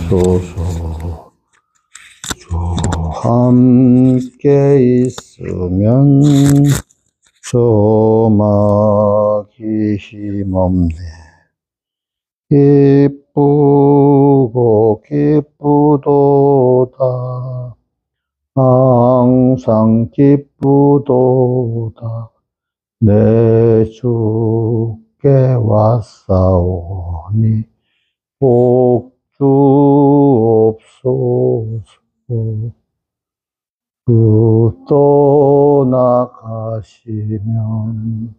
주옵소서. 주 함께 있으면 조막이 힘없네. 기쁘고 기쁘도다. 항상 기쁘도다. 내 주께 왔사오니 복주옵소서. 그 떠나가시면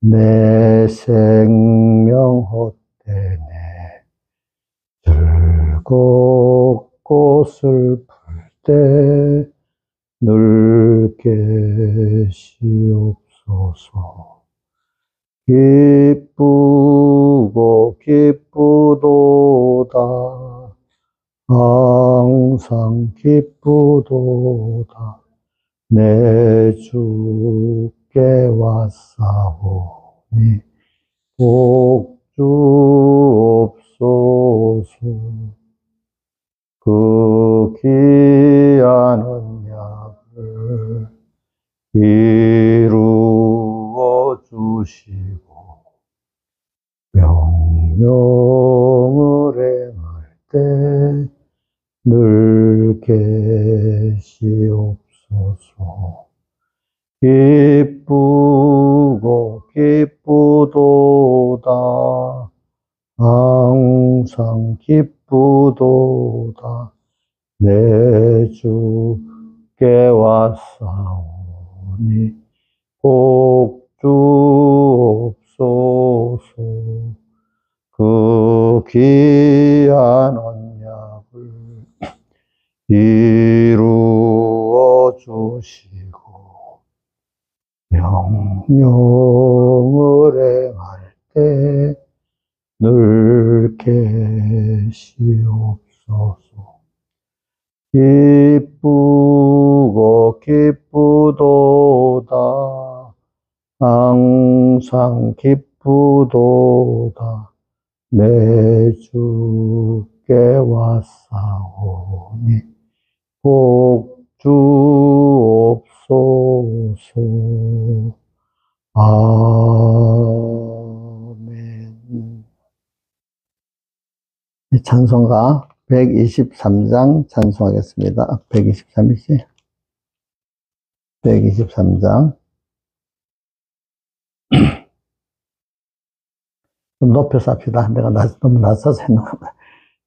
내 생명 헛되네. 즐겁고 슬플 때 늘 계시옵소서. 기쁘고 기쁘도다. 항상 기쁘도다. 내 주께 왔사오니 복주옵소서. 그 귀한 언약을 이루어 주시고 명령을 행할 때 늘 계시옵소서. 기쁘고 기쁘도다. 항상 기쁘도다. 내 주께 왔사오니 복주옵소서. 그 귀한 언약을 이루어 주시고 명령을 행할 때 늘 계시옵소서. 기쁘고 기쁘도다. 항상 기쁘도다. 내 주께 왔사오니 복주옵소서. 아멘. 찬송가 123장 찬송하겠습니다. 123이지? 123장. 좀 높여서 합시다. 내가 너무 낮아서 했나봐.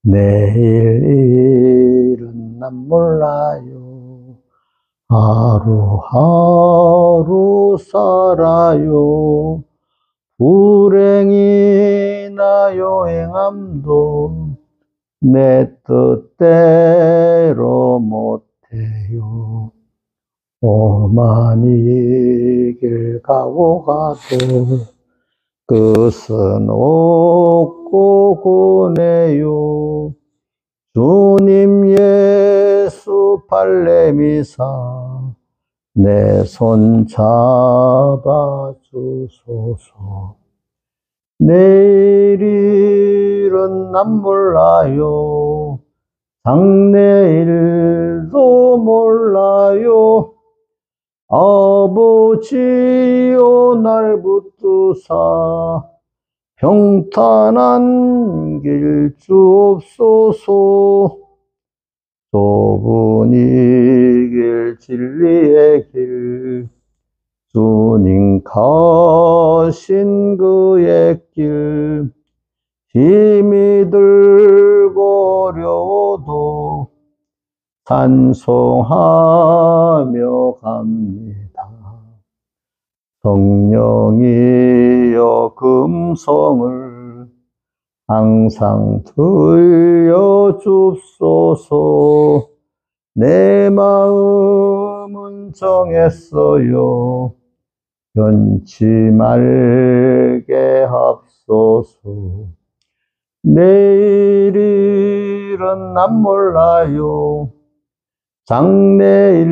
내일 일은 난 몰라요. 하루하루 살아요. 불행이나 요행함도 내 뜻대로 못해요. 오만이 길 가고 가도 끝은 없고 구네요. 주님 예수 발레미사 내 손 잡아 주소서. 내일 일은 난 몰라요. 장래일도 몰라요. 아버지여 날 붙드사 평탄한 길 주옵소서. 좁은 이 길 진리의 길 주님 가신 그의 길 힘이 들고 어려워도 찬송하며 갑니다. 성령이여 금성을 항상 들려줍소서. 내 마음은 정했어요. 변치 말게 합소서. 내일 일은 난 몰라요. 장래일도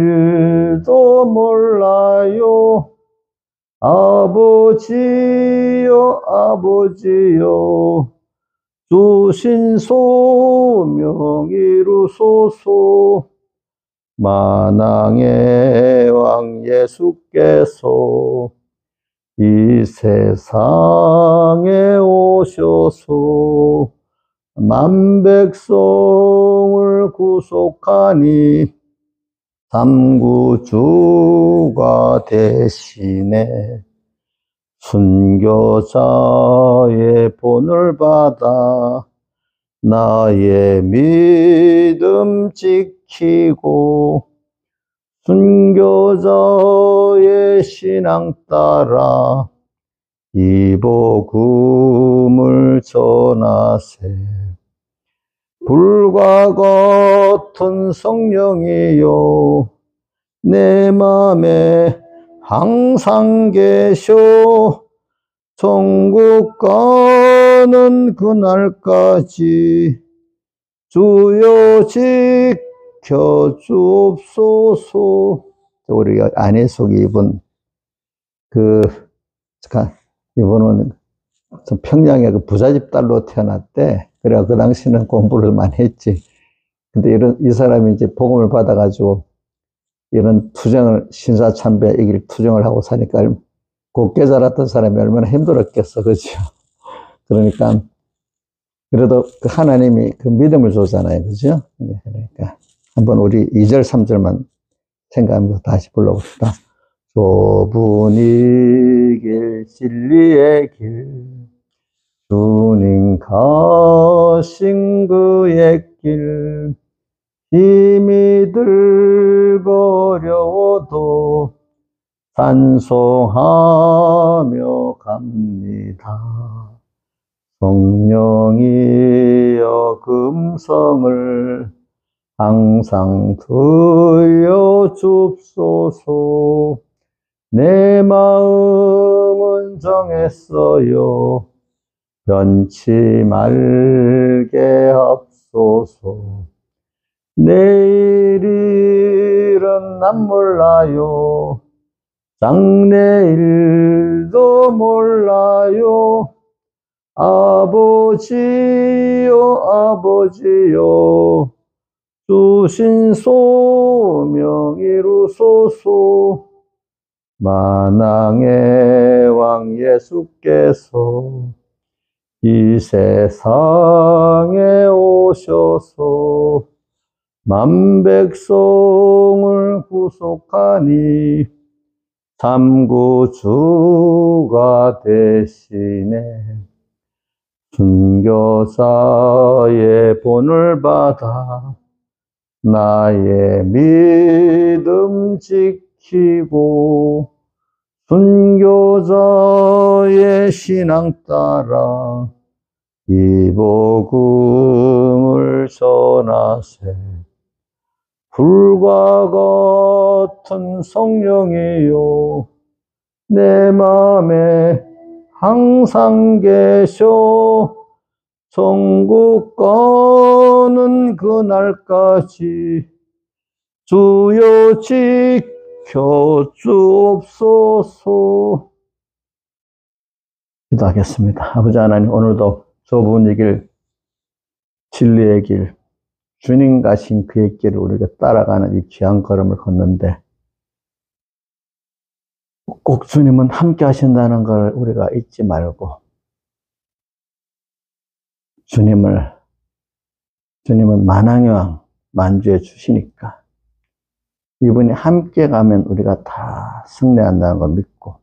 몰라요. 아버지요 아버지요 주신 소명 이루소서. 만왕의 왕 예수께서 이 세상에 오셔서 만백성을 구속하니 삼구주가 되시네. 순교자의 본을 받아 나의 믿음 지키고 순교자의 신앙 따라 이 복음을 전하세. 불과 같은 성령이여 내 맘에 항상 계셔. 천국 가는 그날까지 주여 지켜 주옵소서. 우리 안에 속에 입은 이분은 평양의 그 부잣집 딸로 태어났대. 그래 그 당시는 공부를 많이 했지. 근데 이 사람이 이제 복음을 받아가지고 이런 투정을, 신사참배 이길 투정을 하고 사니까 곱게 자랐던 사람이 얼마나 힘들었겠어. 그죠? 그러니까 그래도 그 하나님이 그 믿음을 줬잖아요. 그죠? 그러니까 한번 우리 2절 3절만 생각하면서 다시 불러봅시다. 좁은 이 길 진리의 길 주님 가신 그의 길 힘이 들고 어려워도 찬송하며 갑니다. 성령이여 금성을 항상 들려줍소서. 내 마음은 정했어요. 변치 말게 합소서. 내일은 난 몰라요. 장래일도 몰라요. 아버지요 아버지요 주신 소명 이루소서. 만왕의 왕 예수께서 이 세상에 오셔서 만백성을 구속하니 삼구주가 되시네. 순교자의 본을 받아 나의 믿음 지키고 순교자의 신앙 따라 이 복음을 전하세. 불과 같은 성령이요 내 맘에 항상 계셔. 천국 가는 그날까지 주여 지켜 주옵소서. 기도하겠습니다. 아버지 하나님, 오늘도 좁은 이 길, 진리의 길, 주님 가신 그의 길을 우리가 따라가는 이 귀한 걸음을 걷는데 꼭 주님은 함께 하신다는 걸 우리가 잊지 말고 주님은 만왕의 왕, 만주의 주시니까 이분이 함께 가면 우리가 다 승리한다는 걸 믿고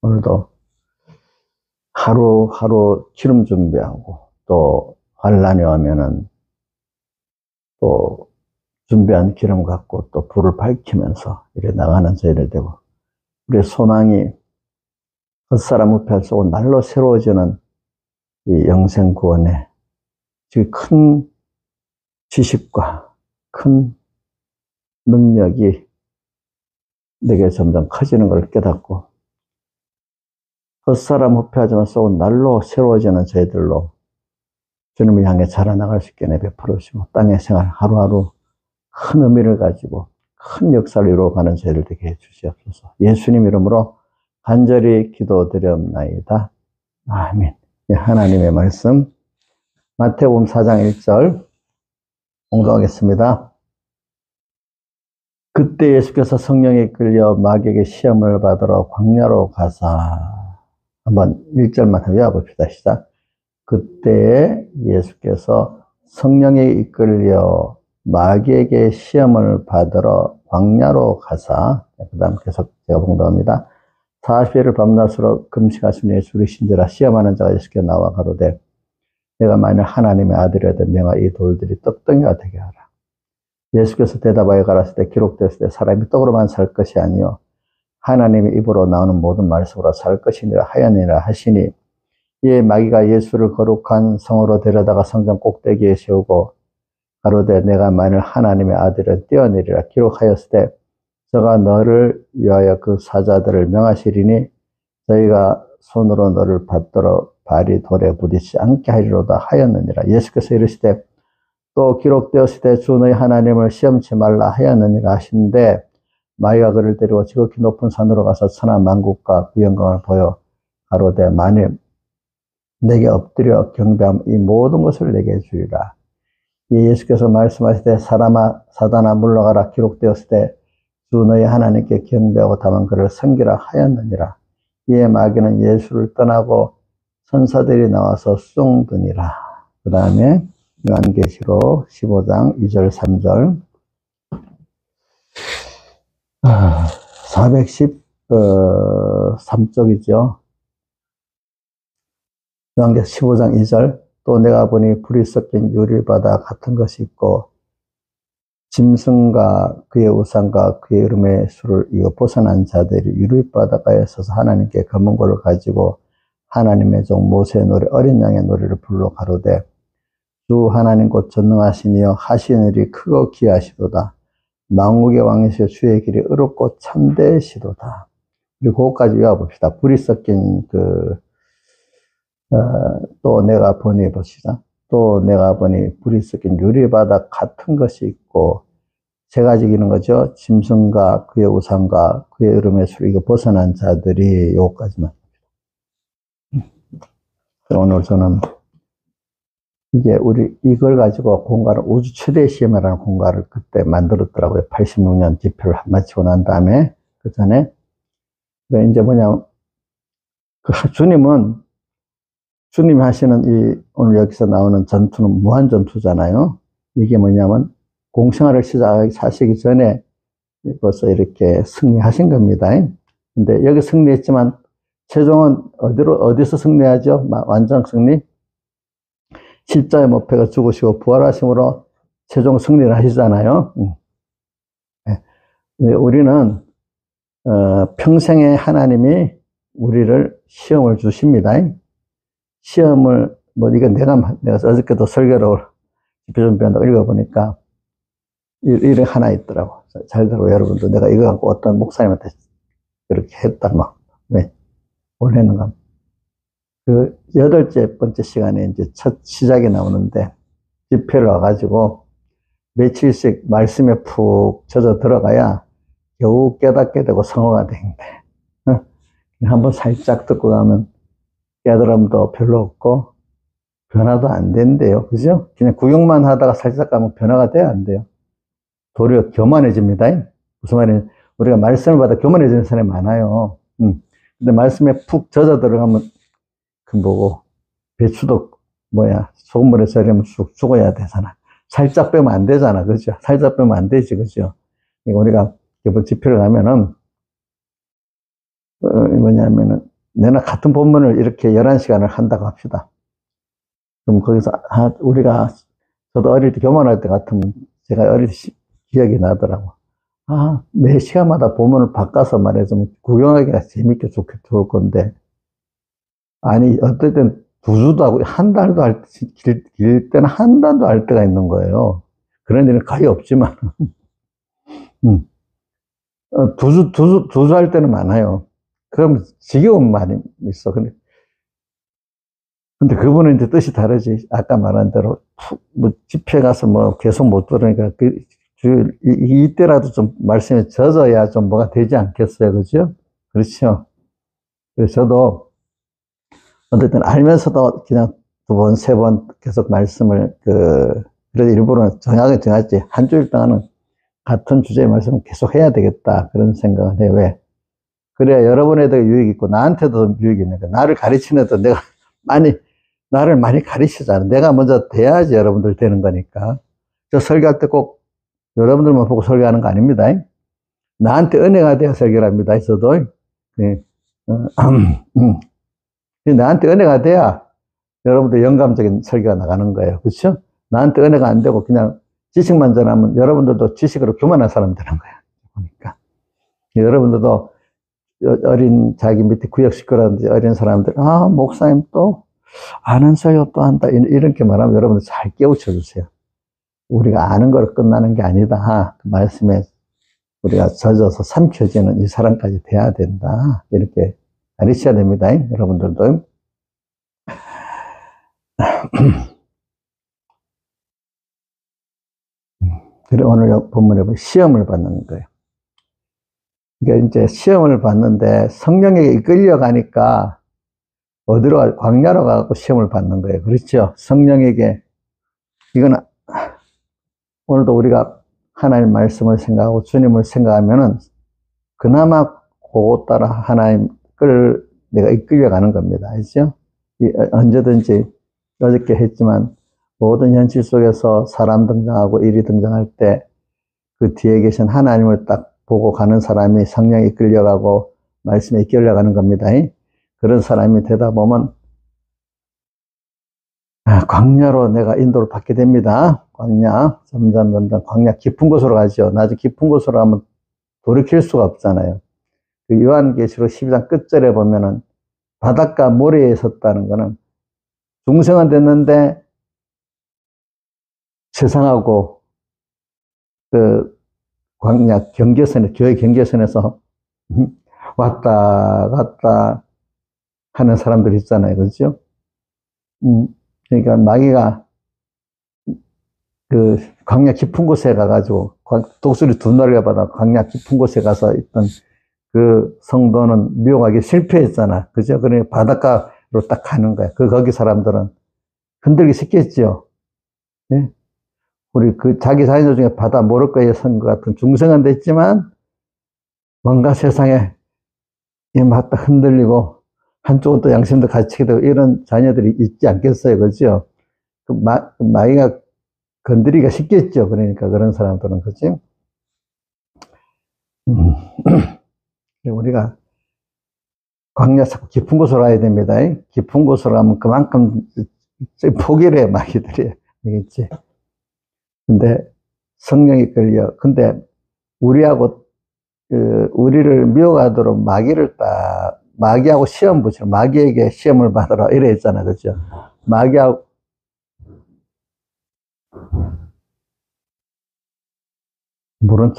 오늘도 하루하루 기름 준비하고 또 환란이 오면은 또 준비한 기름 갖고 또 불을 밝히면서 이렇게 나가는 저희들 되고 우리의 소망이 헛사람 우편 속은 날로 새로워지는 이 영생 구원에 지금 큰 지식과 큰 능력이 내게 점점 커지는 걸 깨닫고 헛사람 후패하지만 속은 날로 새로워지는 저희들로 주님을 향해 자라나갈 수 있게 베풀어 주시고 땅의 생활 하루하루 큰 의미를 가지고 큰 역사를 이루어가는 저희들 되게 해주시옵소서. 예수님 이름으로 간절히 기도드렸나이다. 아멘. 하나님의 말씀 마태복음 4장 1절 공독하겠습니다. 그때 예수께서 성령에 이끌려 마귀에게 시험을 받으러 광야로 가사. 한번 1절만 외워봅시다. 시작. 그때 예수께서 성령에 이끌려 마귀에게 시험을 받으러 광야로 가사. 그 다음 계속 제가 봉독합니다. 40일을 밤낮으로 금식하시는 예수를 신지라 시험하는 자가 예수께 나와 가로되 내가 만일 하나님의 아들이라도 명하 이 돌들이 떡덩이가 되게 하라. 예수께서 대답하여 가라사대 때 기록되었을 때 사람이 떡으로만 살 것이 아니요 하나님의 입으로 나오는 모든 말씀으로 살 것이니라 하였느니라 하시니 이에 마귀가 예수를 거룩한 성으로 데려다가 성전 꼭대기에 세우고 가로되 내가 만일 하나님의 아들을 떼어내리라 기록하였을 때 저가 너를 위하여 그 사자들을 명하시리니 저희가 손으로 너를 받들어 발이 돌에 부딪히지 않게 하리로다 하였느니라. 예수께서 이르시되 또 기록되었을 때 주 너희 하나님을 시험치 말라 하였느니라 하시는데 마귀가 그를 데리고 지극히 높은 산으로 가서 천하 만국과 그 영광을 보여 가로되 만일 내게 엎드려 경배하면 이 모든 것을 내게 주리라. 예수께서 말씀하시되 사람아 사단아 물러가라 기록되었을 때 주 너희 하나님께 경배하고 다만 그를 섬기라 하였느니라. 이에 마귀는 예수를 떠나고 천사들이 나와서 숭드니라. 그 다음에 요한계시록 15장 2절 3절 413쪽이죠. 요한계시록 15장 2절 또 내가 보니 불이 섞인 유리바다 같은 것이 있고 짐승과 그의 우상과 그의 이름의 수를 이어 벗어난 자들이 유리바다가에 서서 하나님께 검은고를 가지고 하나님의 종 모세의 노래 어린 양의 노래를 불러 가로되 주 하나님 곧 전능하시니여 하시는 일이 크고 귀하시도다. 만국의 왕이시여 주의 길이 의롭고 참되시도다. 그리고 그것까지 외워봅시다. 불이 섞인 또 내가 보니 봅시다. 또 내가 보니 불이 섞인 유리바다 같은 것이 있고 세 가지 기는 거죠. 짐승과 그의 우상과 그의 이름의 수를 이거 벗어난 자들이 요까지만. 오늘 저는 이게 우리 이걸 가지고 공과를 우주 최대 시험이라는 공과를 그때 만들었더라고요. 86년 집회를 마치고 난 다음에 그 전에 이제 뭐냐면 주님이 하시는 이 오늘 여기서 나오는 전투는 무한 전투잖아요. 이게 뭐냐면 공생활을 시작하시기 전에 벌써 이렇게 승리하신 겁니다. 근데 여기 승리했지만 최종은 어디서 승리하죠? 완전 승리? 십자가에 못 박혀 죽으시고 부활하심으로 최종 승리를 하시잖아요. 우리는 평생에 하나님이 우리를 시험을 주십니다. 시험을 이건 내가 어저께도 설교를 집회 준비한다고 읽어보니까 일이 하나 있더라고. 잘 들어 여러분도 내가 이거 갖고 어떤 목사님한테 그렇게 했다 왜? 원래는 그 8번째 시간에 이제 첫 시작이 나오는데 집회를 와가지고 며칠씩 말씀에 푹 젖어 들어가야 겨우 깨닫게 되고 성화가 되는데 한번 살짝 듣고 가면 깨달음도 별로 없고 변화도 안 된대요. 그죠? 그냥 구경만 하다가 살짝 가면 변화가 돼야 안 돼요. 도리어 교만해집니다. 무슨 말이냐? 우리가 말씀을 받아 교만해지는 사람이 많아요. 근데 말씀에 푹 젖어 들어가면 그 뭐고 배추도 소금물에 절이면 쑥 죽어야 되잖아. 살짝 빼면 안 되잖아. 그죠? 살짝 빼면 안 되지. 그죠? 우리가 집회를 가면은 뭐냐면은 내가 같은 본문을 이렇게 11시간을 한다고 합시다. 그럼 거기서 저도 어릴 때 교만할 때 같으면 제가 어릴 때 기억이 나더라고. 매 시간마다 본문을 바꿔서 말해주면 구경하기가 재밌게 좋을 건데 아니 어떨 땐 2주도 하고 한 달도 길 때는 한 달도 할 때가 있는 거예요. 그런 일은 거의 없지만 2주 할 때는 많아요. 그럼 지겨운 말이 있어. 근데 그분은 이제 뜻이 다르지. 아까 말한 대로 집회 가서 계속 못 들으니까 이때라도 좀 말씀에 젖어야 좀 뭐가 되지 않겠어요. 그죠? 그렇죠? 그래서 저도 어쨌든 알면서도 그냥 두 번, 세 번 계속 말씀을, 그래도 일부러 정하게 정했지. 한 주일 동안은 같은 주제의 말씀을 계속 해야 되겠다. 그런 생각을 해요. 왜? 그래야 여러분에도 유익이 있고, 나한테도 유익이 있는 거야. 나를 가르치는 애도 나를 많이 가르치잖아. 내가 먼저 돼야지 여러분들 되는 거니까. 저 설교할 때 꼭 여러분들만 보고 설교하는 거 아닙니다. 나한테 은혜가 돼야 설교를 합니다. 저도. 네. 나한테 은혜가 돼야 여러분들 영감적인 설교가 나가는 거예요. 그렇죠? 나한테 은혜가 안 되고 그냥 지식만 전하면 여러분들도 지식으로 교만한 사람 되는 거예요. 보니까. 여러분들도 어린 자기 밑에 구역식구라든지 어린 사람들, 목사님 또 아는 설교 또 한다. 이렇게 말하면 여러분들 잘 깨우쳐 주세요. 우리가 아는 걸 끝나는 게 아니다. 그 말씀에 우리가 젖어서 삼켜지는 이 사람까지 돼야 된다. 이렇게 가르쳐야 됩니다. 여러분들도. 그리고 오늘 본문에 보면 시험을 받는 거예요. 그러니까 이제 시험을 받는데 성령에게 이끌려가니까 어디로 가? 광야로 가고 시험을 받는 거예요. 그렇죠? 성령에게. 이건 오늘도 우리가 하나님 말씀을 생각하고 주님을 생각하면은 그나마 그거 따라 하나님 걸 내가 이끌려가는 겁니다. 알죠? 언제든지 어저께 했지만 모든 현실 속에서 사람 등장하고 일이 등장할 때 그 뒤에 계신 하나님을 딱 보고 가는 사람이 성령에 이끌려가고 말씀에 이끌려가는 겁니다. 그런 사람이 되다 보면 광야로 내가 인도를 받게 됩니다. 광야, 점점 광야 깊은 곳으로 가죠. 나중에 깊은 곳으로 가면 돌이킬 수가 없잖아요. 그 요한계시록 12장 끝절에 보면은 바닷가 모래에 섰다는 거는 중생은 됐는데 세상하고 그 광야 경계선에, 교회 경계선에서 왔다 갔다 하는 사람들 있잖아요. 그렇죠? 그러니까 마귀가 그 광야 깊은 곳에 가가지고 독수리 두 마리가 받아 광야 깊은 곳에 가서 있던 그 성도는 미혹하기 실패했잖아. 그죠? 그러니까 바닷가로 딱 가는 거야. 거기 사람들은 흔들기 쉽겠죠. 네? 우리 자기 자녀 중에 바다 모로코에 선 것 같은 중생은 됐지만 뭔가 세상에 막 흔들리고 한쪽은 또 양심도 갇히게 되고 이런 자녀들이 있지 않겠어요. 그죠? 마귀가 건드리기가 쉽겠죠. 그러니까 그런 사람들은. 그치? 우리가 광야 깊은 곳으로 가야 됩니다. 깊은 곳으로 가면 그만큼 포기를 해, 마귀들이. 알겠지? 근데 성령이 끌려. 근데 우리하고, 우리를 미워하도록 마귀하고 시험 붙여. 마귀에게 시험을 받으라. 이래 했잖아. 그죠? 마귀하고, 모른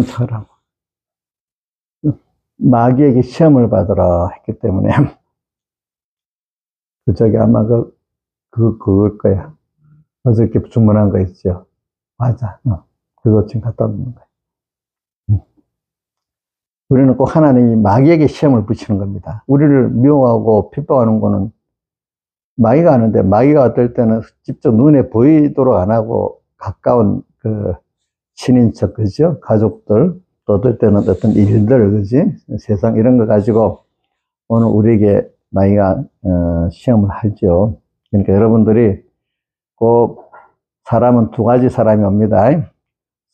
척을 하고. 마귀에게 시험을 받으라 했기 때문에. 저기 아마 그걸 거야. 어저께 주문한 거 있죠. 맞아. 그거 지금 갖다 놓는 거야. 우리는 꼭 하나님이 마귀에게 시험을 붙이는 겁니다. 우리를 미워하고 핍박하는 거는 마귀가 하는데, 마귀가 어떨 때는 직접 눈에 보이도록 안 하고 가까운 그 친인척, 그죠? 가족들, 또 어떨 때는 어떤 일들, 그지? 세상 이런 거 가지고 오늘 우리에게 마귀가 시험을 하죠. 그러니까 여러분들이 꼭 사람은 두 가지 사람이 옵니다.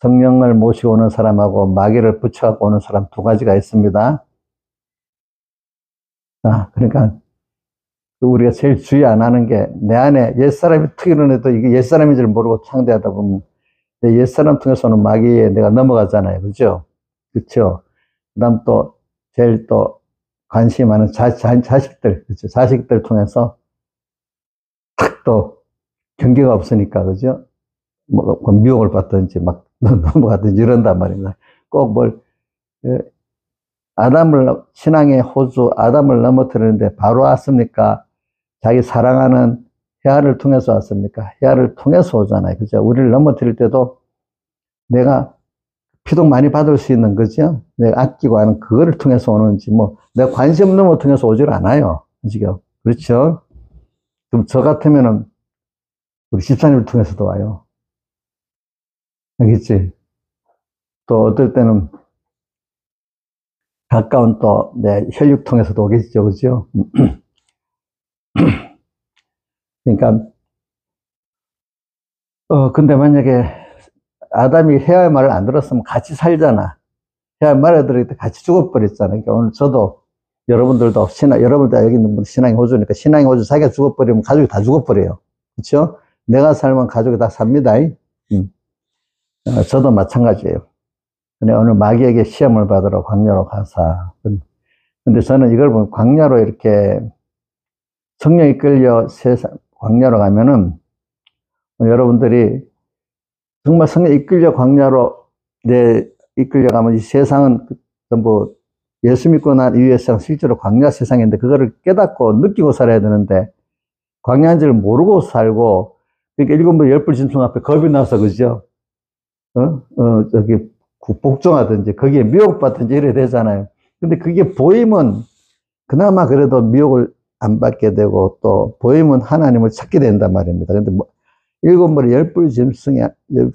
성령을 모시고 오는 사람하고 마귀를 붙여갖고 오는 사람 두 가지가 있습니다. 그러니까 우리가 제일 주의 안 하는 게 내 안에 옛사람이 특이는 해도 이게 옛사람인 줄 모르고 창대하다 보면 내 옛사람 통해서 오는 마귀에 내가 넘어가잖아요. 그죠? 그렇죠? 그 다음 또 제일 또 관심이 많은 자식들, 그렇죠? 자식들 통해서 탁 또 경계가 없으니까, 그죠? 뭐, 미혹을 받든지 막 넘어가든지 이런단 말입니다. 꼭 신앙의 호주, 아담을 넘어뜨리는데 바로 왔습니까? 자기 사랑하는 헤아를 통해서 왔습니까? 헤아를 통해서 오잖아요. 그죠? 우리를 넘어뜨릴 때도 내가 피독 많이 받을 수 있는, 그죠? 내가 아끼고 하는 그거를 통해서 오는지, 내가 관심 없는 걸 통해서 오질 않아요. 지금. 그렇죠? 그럼 저 같으면은 우리 집사님을 통해서도 와요. 알겠지? 또 어떨 때는 가까운 또 내 혈육 통해서도 오겠죠, 그죠? 그러니까 근데 만약에 아담이 헤아의 말을 안 들었으면 같이 살잖아. 헤아의 말을 들을 때 같이 죽어버렸잖아. 그러니까 오늘 저도 여러분들도 여러분들 여기 있는 분 신앙이 호주니까 신앙이 호주 자기가 죽어버리면 가족이 다 죽어버려요. 그렇죠? 내가 살면 가족이 다 삽니다. 저도 마찬가지예요. 근데 오늘 마귀에게 시험을 받으러 광야로 가사. 근데 저는 이걸 보면 광야로 이렇게 성령이 끌려 광야로 가면은 여러분들이 정말 성령이 이끌려 광야로 이끌려가면 이 세상은 전부 예수 믿고 난 이후의 세상 실제로 광야 세상인데 그거를 깨닫고 느끼고 살아야 되는데 광야인지를 모르고 살고 그러니까 일곱 열불 짐승 앞에 겁이 나서 그죠? 저기 복종하든지 거기에 미혹받든지 이래 되잖아요. 근데 그게 보이면 그나마 그래도 미혹을 안 받게 되고 또 보이면 하나님을 찾게 된단 말입니다. 근데 뭐 일곱 머리 열불 짐승이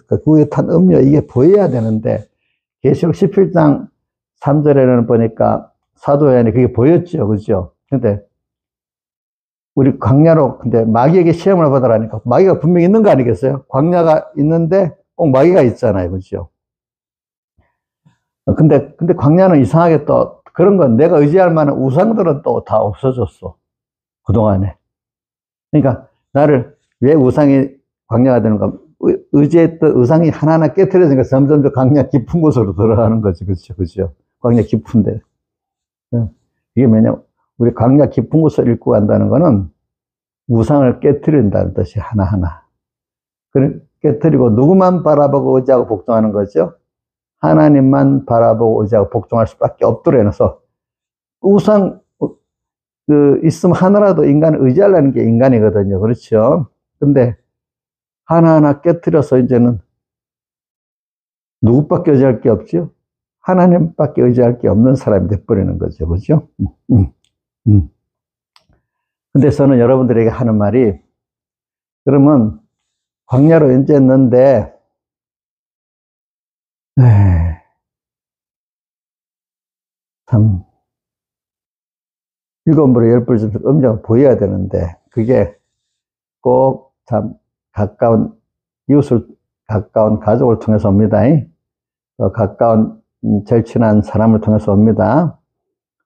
그에 탄 음료 이게 보여야 되는데 계시록 17장 3절에는 보니까 사도 요한이 그게 보였죠. 그죠? 근데 우리 광야로 근데 마귀에게 시험을 받으라니까 마귀가 분명히 있는 거 아니겠어요? 광야가 있는데 꼭 마귀가 있잖아요. 그죠? 근데 광야는 이상하게 또 그런 건 내가 의지할 만한 우상들은 또 다 없어졌어. 그동안에. 그러니까 나를 왜 우상이 광야가 되는가? 의지했던 우상이 하나하나 깨트려지니까 점점 더 광야 깊은 곳으로 들어가는 거지. 그렇죠. 그죠? 광야 깊은데. 이게 뭐냐면 우리 광야 깊은 곳을 읽고 간다는 거는 우상을 깨트린다는 뜻이 하나하나. 깨트리고 누구만 바라보고 의지하고 복종하는 거죠? 하나님만 바라보고 의지하고 복종할 수밖에 없도록 해서 우상 있으면 하나라도 인간을 의지하려는 게 인간이거든요. 그렇죠? 근데 하나하나 깨트려서 이제는 누구밖에 의지할 게 없죠? 하나님밖에 의지할 게 없는 사람이 돼버리는 거죠. 그죠? 근데 저는 여러분들에게 하는 말이 그러면 광야로 이제 했는데 참 일곱 물에 열불 짐승 음자가 보여야 되는데 그게 꼭 참 가까운 이웃을 가까운 가족을 통해서 옵니다. 또 가까운 제일 친한 사람을 통해서 옵니다.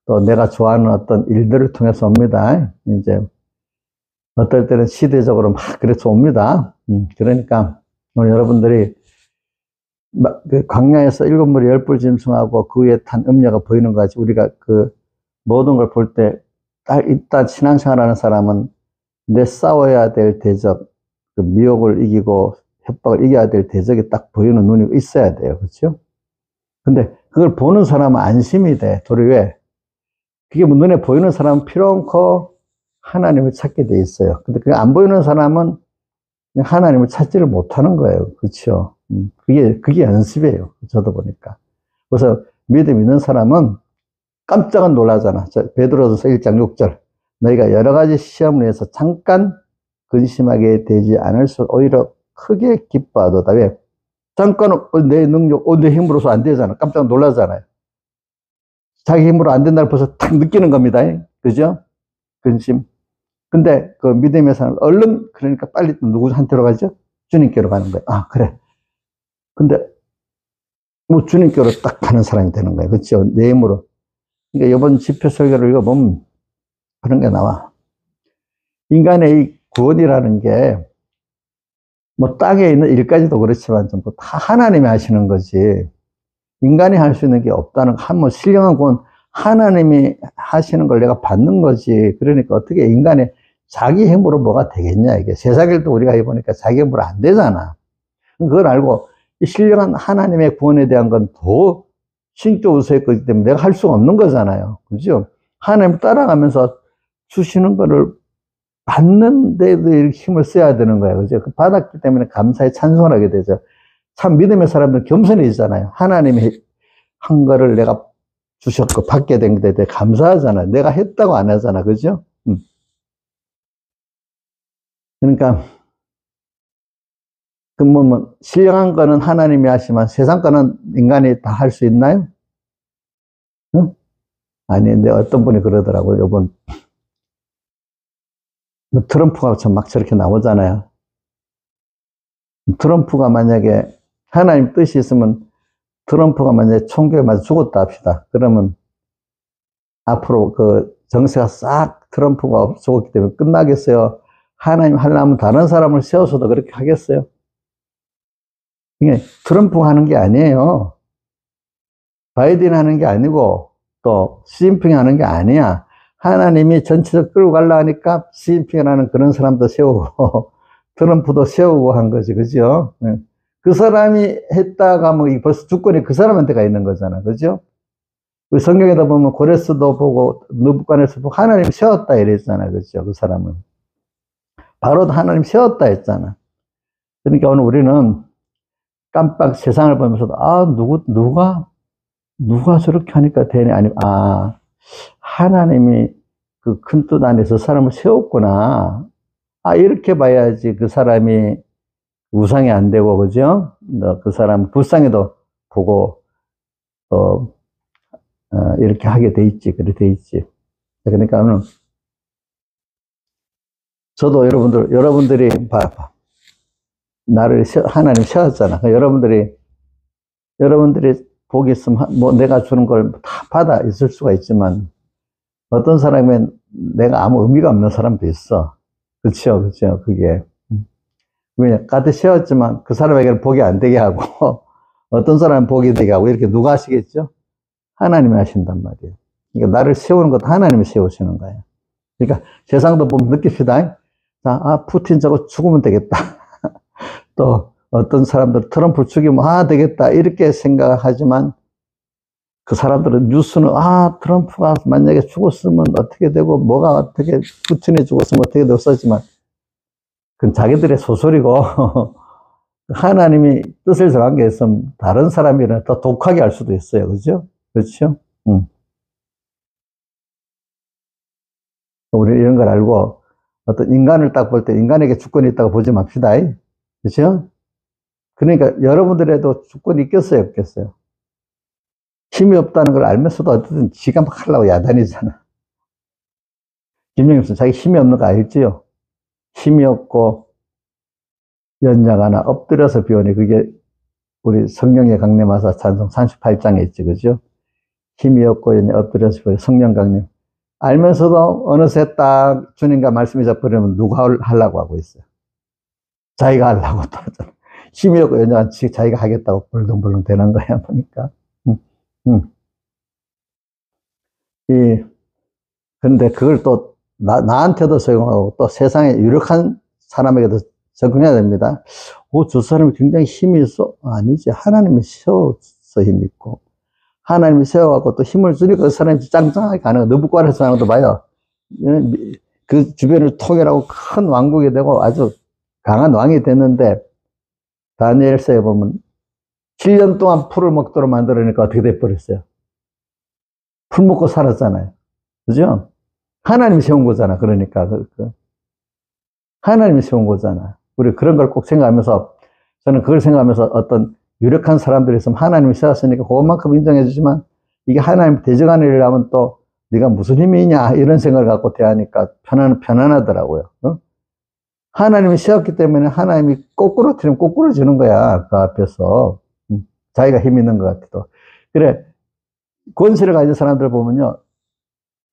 또 내가 좋아하는 어떤 일들을 통해서 옵니다. 이제 어떨 때는 시대적으로 막 그래서 옵니다. 그러니까 오늘 여러분들이 그 광야에서 일곱 물에 열불 짐승하고 그 위에 탄 음녀가 보이는 것 같이 우리가 그 모든 걸 볼 때 일단 신앙생활하는 사람은 내 싸워야 될 대적, 그 미혹을 이기고 협박을 이겨야 될 대적이 딱 보이는 눈이 있어야 돼요. 그렇죠? 근데 그걸 보는 사람은 안심이 돼. 도리 왜? 그게 눈에 보이는 사람은 필요 없고 하나님을 찾게 돼 있어요. 근데 그게 안 보이는 사람은 하나님을 찾지를 못하는 거예요. 그렇죠? 그게 연습이에요. 저도 보니까. 그래서 믿음 있는 사람은 깜짝은 놀라잖아. 베드로전서 1장 6절. 너희가 여러 가지 시험을 해서 잠깐 근심하게 되지 않을 수 오히려 크게 기뻐하도다. 왜? 잠깐 내 능력, 내 힘으로서 안 되잖아. 깜짝 놀라잖아요. 자기 힘으로 안 된다는 벌써 탁 느끼는 겁니다. 그죠? 근심. 근데 그 믿음의 사람 얼른 그러니까 빨리 누구한테로 가죠? 주님께로 가는 거예요. 아, 그래. 근데 뭐 주님께로 딱 가는 사람이 되는 거예요. 그렇죠? 내 힘으로. 그러니까 이번 집회 설교를 읽어보면 그런 게 나와. 인간의 이 구원이라는 게 뭐 땅에 있는 일까지도 그렇지만 전부 다 하나님이 하시는 거지. 인간이 할 수 있는 게 없다는 거. 뭐 신령한 구원 하나님이 하시는 걸 내가 받는 거지. 그러니까 어떻게 인간의 자기 힘으로 뭐가 되겠냐 이게. 세상일도 우리가 해보니까 자기 힘으로 안 되잖아. 그걸 알고 이 신령한 하나님의 구원에 대한 건 더 신격 우수했기 때문에 내가 할 수가 없는 거잖아요. 그죠? 하나님 따라가면서 주시는 거를 받는 데도 힘을 써야 되는 거예요. 그죠? 받았기 때문에 감사에 찬송을 하게 되죠. 참 믿음의 사람들은 겸손해지잖아요. 하나님이 한 거를 내가 주셨고 받게 된 데에 대해 감사하잖아요. 내가 했다고 안 하잖아. 그죠? 그러니까, 뭐, 신령한 거는 하나님이 하시면 세상 거는 인간이 다 할 수 있나요? 응? 아니, 근데 어떤 분이 그러더라고요. 이번, 트럼프가 막 저렇게 나오잖아요. 트럼프가 만약에 하나님 뜻이 있으면 트럼프가 만약에 총격에 맞아 죽었다 합시다. 그러면 앞으로 그 정세가 싹 트럼프가 죽었기 때문에 끝나겠어요? 하나님 하려면 다른 사람을 세워서도 그렇게 하겠어요? 이게 트럼프가 하는 게 아니에요. 바이든 하는 게 아니고 또 시진핑이 하는 게 아니야. 하나님이 전체적으로 끌고 가려 하니까 시진핑이라는 그런 사람도 세우고 트럼프도 세우고 한 거지, 그죠? 그 사람이 했다가 뭐 벌써 주권이 그 사람한테 가 있는 거잖아, 그죠? 우리 성경에다 보면 고레스도 보고 느부갓네살 보고 하나님 세웠다 이랬잖아, 그죠? 그 사람은 바로 하나님 세웠다 했잖아. 그러니까 오늘 우리는 깜빡 세상을 보면서도 누가 저렇게 하니까 되네. 아니, 하나님이 그 큰 뜻 안에서 사람을 세웠구나. 이렇게 봐야지 그 사람이 우상이 안 되고, 그죠? 그 사람 불쌍해도 보고, 또, 이렇게 하게 돼 있지. 그래 돼 있지. 그러니까 오늘, 저도 여러분들이 나를 하나님 세웠잖아. 여러분들이 복이 있으면, 뭐 내가 주는 걸 다 받아 있을 수가 있지만, 어떤 사람은 내가 아무 의미가 없는 사람도 있어. 그렇죠, 그렇죠. 그게. 왜, 가득 세웠지만 그 사람에게는 복이 안 되게 하고, 어떤 사람은 복이 되게 하고, 이렇게 누가 하시겠죠? 하나님이 하신단 말이에요. 그러니까 나를 세우는 것도 하나님이 세우시는 거예요. 그러니까 세상도 보면 느낍시다. 자, 푸틴 저거 죽으면 되겠다. 또 어떤 사람들 트럼프 죽이면 되겠다. 이렇게 생각하지만 그 사람들은 뉴스는 트럼프가 만약에 죽었으면 어떻게 되고 뭐가 어떻게 푸틴이 죽었으면 어떻게 되고 썼지만 그건 자기들의 소설이고 하나님이 뜻을 정한 게 있으면 다른 사람이라 더 독하게 할 수도 있어요. 그죠? 그렇죠? 우리 이런 걸 알고 어떤 인간을 딱 볼 때 인간에게 주권이 있다고 보지 맙시다. 그렇죠? 그러니까 여러분들에도 주권이 있겠어요, 없겠어요? 힘이 없다는 걸 알면서도 어쨌든 지가 막 하려고 야단이잖아. 김영엽 씨 자기 힘이 없는 거 알지요? 힘이 없고 연약하나 엎드려서 비오니 그게 우리 성령의 강림하사 찬송 38장에 있지, 그죠? 힘이 없고 엎드려서 비오니 성령 강림. 알면서도 어느새 딱 주님과 말씀이 잡혀버리면 누가 하려고 하고 있어요? 자기가 하려고 또 하잖아. 힘이 없고 연약한 자기가 하겠다고 벌렁벌렁 되는 거야, 보니까. 근데 그걸 또 나한테도 적용하고 또 세상에 유력한 사람에게도 적용해야 됩니다. 저 사람이 굉장히 힘이 있어? 아니지. 하나님이 세워서 힘이 있고, 하나님이 세워갖고 또 힘을 주니까 그 사람이 짱짱하게 가는 거. 느부갓네살도 봐요. 그 주변을 통일하고 큰 왕국이 되고 아주 강한 왕이 됐는데, 다니엘서에 보면 7년 동안 풀을 먹도록 만들어내니까 어떻게 돼버렸어요? 풀 먹고 살았잖아요. 그죠? 하나님이 세운 거잖아. 그러니까. 하나님이 세운 거잖아. 우리 그런 걸 꼭 생각하면서, 저는 그걸 생각하면서 어떤 유력한 사람들이 있으면 하나님이 세웠으니까 그것만큼 인정해 주지만, 이게 하나님 대적하는 일이라면 또 네가 무슨 힘이 있냐 이런 생각을 갖고 대하니까 편안하더라고요. 하나님이 세웠기 때문에 하나님이 거꾸로 틀리면 거꾸로 지는 거야. 그 앞에서. 자기가 힘 있는 것 같아도. 그래. 권세를 가진 사람들 보면요.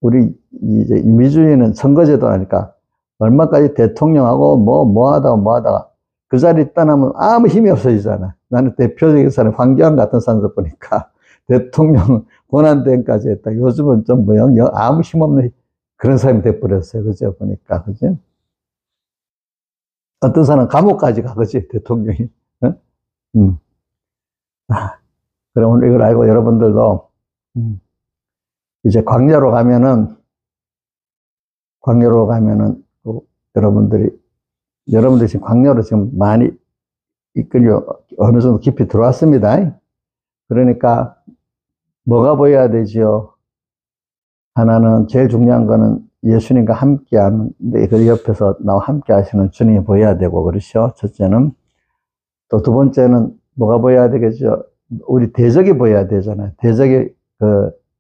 우리 이제 민주주의는 선거제도 하니까 얼마까지 대통령하고 뭐 하다가 그 자리 떠나면 아무 힘이 없어지잖아. 나는 대표적인 사람 황교안 같은 사람들 보니까 대통령 권한대행까지 했다. 요즘은 좀 아무 힘 없는 그런 사람이 돼버렸어요. 그죠? 보니까. 그죠? 어떤 사람은 감옥까지 가, 그지? 대통령이. 그럼 오늘 이걸 알고 여러분들도, 이제 광야로 가면은 여러분들이 지금 광야로 지금 많이 이끌려 어느 정도 깊이 들어왔습니다. 그러니까 뭐가 보여야 되지요? 하나는 제일 중요한 거는 예수님과 함께 하는데, 그 옆에서 나와 함께 하시는 주님이 보여야 되고, 그렇죠? 첫째는. 또 두 번째는 뭐가 보여야 되겠죠? 우리 대적이 보여야 되잖아요. 대적이,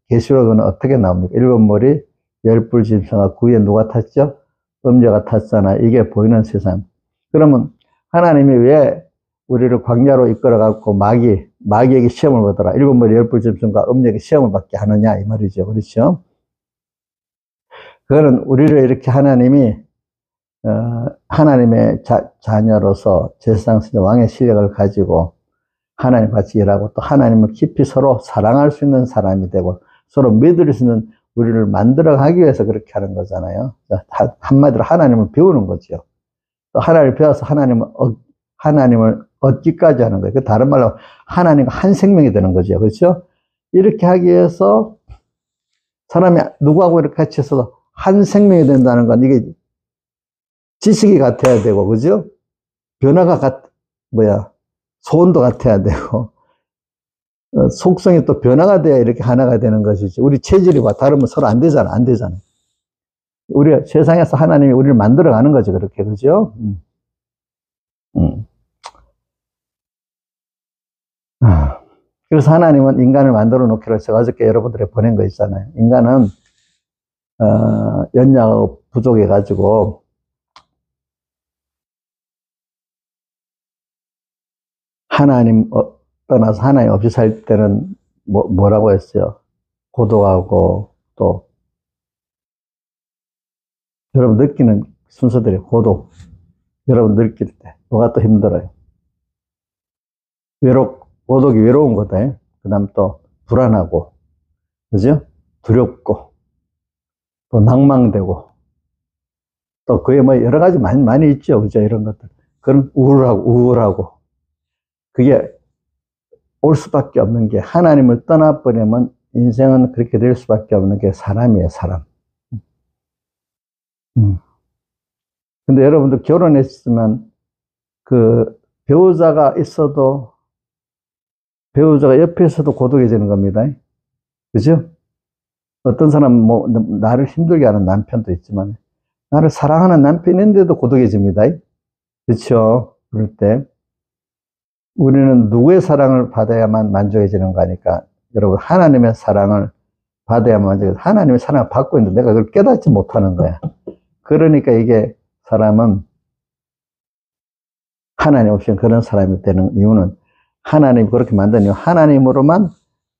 계시록은 어떻게 나옵니까? 일곱 머리, 열불 짐승과 그 위에 누가 탔죠? 음녀가 탔잖아. 이게 보이는 세상. 그러면 하나님이 왜 우리를 광야로 이끌어갖고 마귀에게 시험을 받더라. 일곱 머리, 열불 짐승과 음녀에게 시험을 받게 하느냐, 이 말이죠. 그렇죠? 그거는 우리를 이렇게 하나님이, 하나님의 자녀로서 제사장 왕의 실력을 가지고 하나님 같이 일하고 또 하나님을 깊이 서로 사랑할 수 있는 사람이 되고 서로 믿을 수 있는 우리를 만들어 가기 위해서 그렇게 하는 거잖아요. 한마디로 하나님을 배우는 거죠. 또 하나님을 배워서 하나님을 얻기까지 하는 거예요. 그 다른 말로 하나님과 한 생명이 되는 거죠. 그렇죠? 이렇게 하기 위해서 사람이 누구하고 이렇게 같이 있어서 한 생명이 된다는 건 이게 지식이 같아야 되고, 그죠? 변화가 소원도 같아야 되고, 속성이 또 변화가 돼야 이렇게 하나가 되는 것이지. 우리 체질이 다르면 서로 안 되잖아. 우리 세상에서 하나님이 우리를 만들어 가는 거지, 그렇게. 그죠? 그래서 하나님은 인간을 만들어 놓기로 해서 어저께 여러분들에 보낸 거 있잖아요. 인간은, 연약하고 부족해가지고, 하나님 떠나서 하나님 없이 살 때는 뭐라고 했어요? 고독하고 또 여러분 느끼는 순서들이 고독. 여러분 느낄 때 뭐가 또 힘들어요? 고독이 외로운 거다. 그 다음 또 불안하고, 그죠? 두렵고 또 낭망되고 또 그에 뭐 여러 가지 많이 있죠. 그죠? 이런 것들. 그런 우울하고 그게 올 수밖에 없는 게 하나님을 떠나버리면 인생은 그렇게 될 수밖에 없는 게 사람이에요, 사람. 근데 여러분들 결혼했으면 그 배우자가 있어도 배우자가 옆에 있어도 고독해지는 겁니다. 그죠? 어떤 사람은 나를 힘들게 하는 남편도 있지만 나를 사랑하는 남편인데도 고독해집니다. 그렇죠? 그럴 때 우리는 누구의 사랑을 받아야만 만족해지는 거니까 여러분 하나님의 사랑을 받아야만 만족해서 하나님의 사랑을 받고 있는데 내가 그걸 깨닫지 못하는 거야. 그러니까 이게 사람은 하나님 없이는 그런 사람이 되는 이유는 하나님이 그렇게 만든 이유 하나님으로만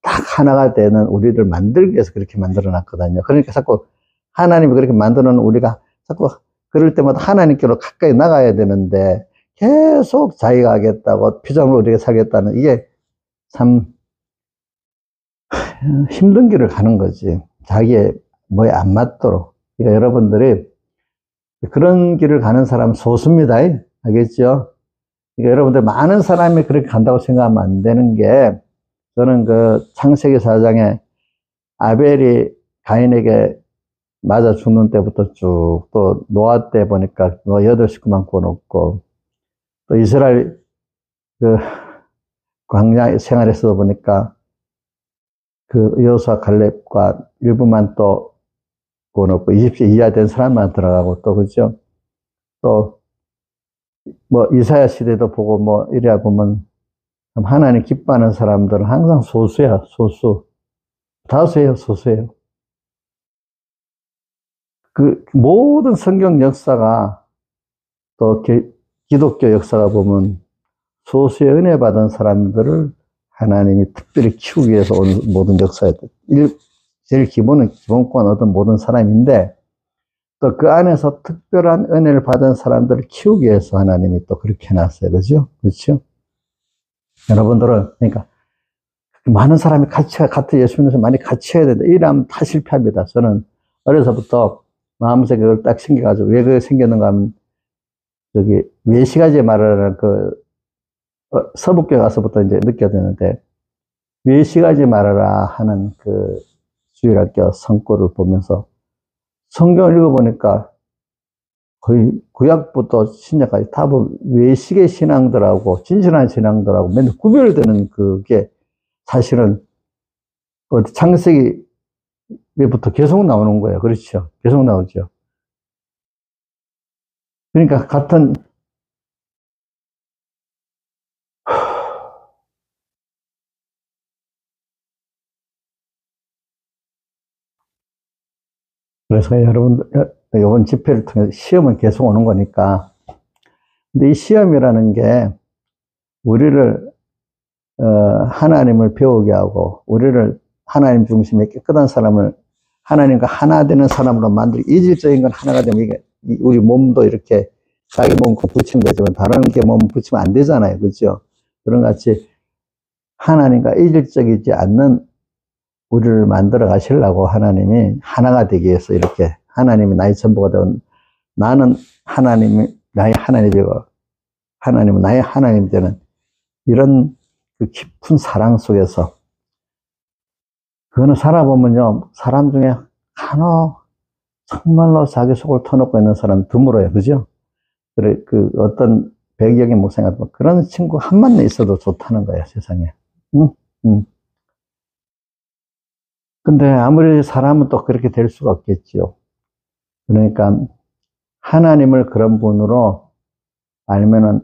딱 하나가 되는 우리를 만들기 위해서 그렇게 만들어 놨거든요. 그러니까 자꾸 하나님이 그렇게 만들어 놓은 우리가 자꾸 그럴 때마다 하나님께로 가까이 나가야 되는데 계속 자기가 하겠다고 피조물로 우리가 살겠다는 이게 참 힘든 길을 가는 거지. 자기의 뭐에 안 맞도록. 그러니까 여러분들이 그런 길을 가는 사람은 소수입니다. 알겠죠? 그러니까 여러분들 많은 사람이 그렇게 간다고 생각하면 안 되는 게 저는 그 창세기 4장에 아벨이 가인에게 맞아 죽는 때부터 쭉 또 노아 때 보니까 노아 8식구만 구워놓고 또 이스라엘 그 광야 생활에서 보니까 그 여호수아 갈렙과 일부만 또 구워놓고 20세 이하 된 사람만 들어가고 또 그죠? 또 뭐 이사야 시대도 보고 뭐 이래야 보면 하나님 기뻐하는 사람들은 항상 소수야, 소수. 다수예요, 소수예요. 그 모든 성경 역사가 또 기독교 역사가 보면 소수의 은혜 받은 사람들을 하나님이 특별히 키우기 위해서 온 모든 역사에 제일 기본권 얻은 모든 사람인데 또 그 안에서 특별한 은혜를 받은 사람들을 키우기 위해서 하나님이 또 그렇게 해놨어요. 그죠? 그렇죠? 여러분들은, 그러니까, 많은 사람이 같은 예수 믿는 사람이 많이 같이 해야 된다. 이러면 다 실패합니다. 저는 어려서부터 마음속에 그걸 딱 생겨가지고, 왜 그게 생겼는가 하면, 외시가지 말하라는 서북교에 가서부터 이제 느껴지는데, 외시가지 말하라 하는 그 주일학교 성구를 보면서, 성경을 읽어보니까 거의 구약부터 신약까지 다 외식의 신앙들하고 진실한 신앙들하고 맨날 구별되는 그게 사실은 창세기 위부터 계속 나오는 거예요. 그렇죠. 계속 나오죠. 그러니까 같은, 그래서 여러분, 이번 집회를 통해서 시험은 계속 오는 거니까. 근데 이 시험이라는 게 우리를, 하나님을 배우게 하고, 우리를 하나님 중심의 깨끗한 사람을 하나님과 하나 되는 사람으로 만들고, 이질적인 건 하나가 되면 이게, 우리 몸도 이렇게 자기 몸 붙이면 되지만 다른 게 몸 붙이면 안 되잖아요. 그죠? 그런 같이 하나님과 이질적이지 않는 우리를 만들어 가시려고 하나님이 하나가 되기 위해서 이렇게 하나님이 나의 전부가 되는, 나는 하나님이 나의 하나님이 되고 하나님은 나의 하나님이 되는 이런 그 깊은 사랑 속에서, 그거는 살아보면요, 사람 중에 간혹 정말로 자기 속을 터놓고 있는 사람 드물어요. 그죠? 그래, 그 어떤 배경의 목사님 같은 그런 친구 한만 있어도 좋다는 거예요, 세상에. 응? 응. 근데 아무리 사람은 또 그렇게 될 수가 없겠지요. 그러니까 하나님을 그런 분으로 알면은,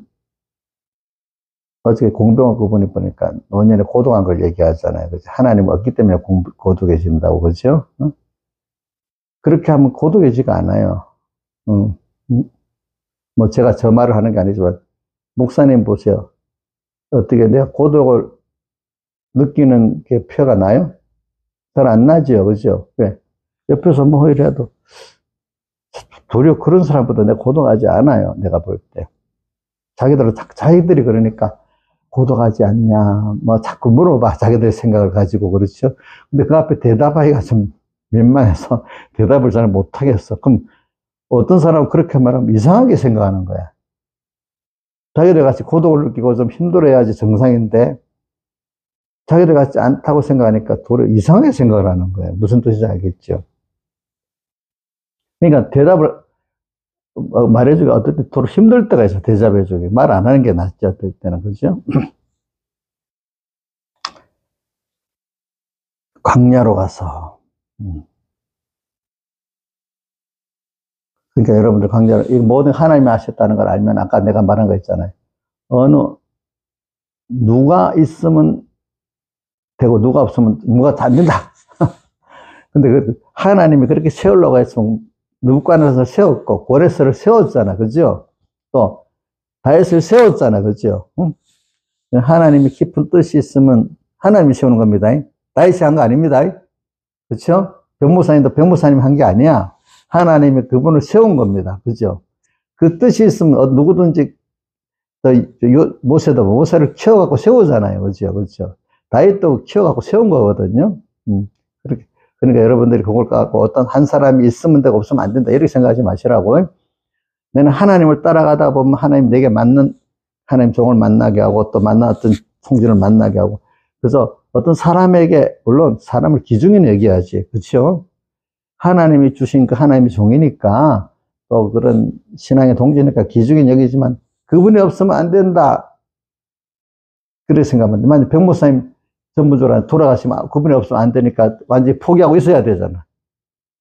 어저께 공병호 그분이 보니까 노년에 고독한 걸 얘기하잖아요. 그죠? 하나님은 없기 때문에 고독해진다고, 그죠? 응? 그렇게 하면 고독해지가 않아요. 응. 뭐 제가 저 말을 하는 게 아니지만, 목사님 보세요. 어떻게 내가 고독을 느끼는 게 표가 나요? 잘 안 나죠, 그죠? 왜? 옆에서 뭐 이래도 도리어 그런 사람보다 내가 고독하지 않아요, 내가 볼 때. 자기들이 그러니까 고독하지 않냐, 뭐 자꾸 물어봐, 자기들 생각을 가지고, 그렇죠? 근데 그 앞에 대답하기가 좀 민망해서 대답을 잘 못하겠어. 그럼 어떤 사람은 그렇게 말하면 이상하게 생각하는 거야. 자기들 같이 고독을 느끼고 좀 힘들어야지 정상인데, 자기들 같지 않다고 생각하니까 도리어 이상하게 생각을 하는 거예요. 무슨 뜻인지 알겠죠? 그러니까 대답을 말해주기 어떨 때 도로 힘들 때가 있어. 대답해주기. 말 안 하는 게 낫지, 어떨 때는. 그죠? 광야로 가서. 그러니까 여러분들 광야로, 이 모든 하나님이 하셨다는 걸 알면 아까 내가 말한 거 있잖아요. 누가 있으면 되고 누가 없으면 누가 다 안 된다. 근데 하나님이 그렇게 세우려고 했으면 누구관에서 세웠고 고레스를 세웠잖아. 그죠? 또 다윗을 세웠잖아. 그죠? 응? 하나님이 깊은 뜻이 있으면 하나님이 세우는 겁니다. 다윗이 한 거 아닙니다. 그렇죠? 변호사님도 변호사님이 한 게 아니야. 하나님이 그분을 세운 겁니다. 그죠? 그 뜻이 있으면 누구든지 모세를 키워갖고 세우잖아요. 그죠? 그죠? 다윗도 키워갖고 세운 거거든요. 그렇게. 그러니까 여러분들이 그걸 갖고 어떤 한 사람이 있으면 되고 없으면 안 된다, 이렇게 생각하지 마시라고. 내는 하나님을 따라가다 보면 하나님 내게 맞는 하나님 종을 만나게 하고 또 만났던 성진을 만나게 하고, 그래서 어떤 사람에게, 물론 사람을 기중에 여겨야지. 그렇죠? 하나님이 주신 그 하나님의 종이니까, 또 그런 신앙의 동지니까 기중에 여기지만 그분이 없으면 안 된다, 그렇게 생각하면 돼. 만약 백목사님 전문적으로 돌아가시면 그분이 없으면 안 되니까 완전히 포기하고 있어야 되잖아.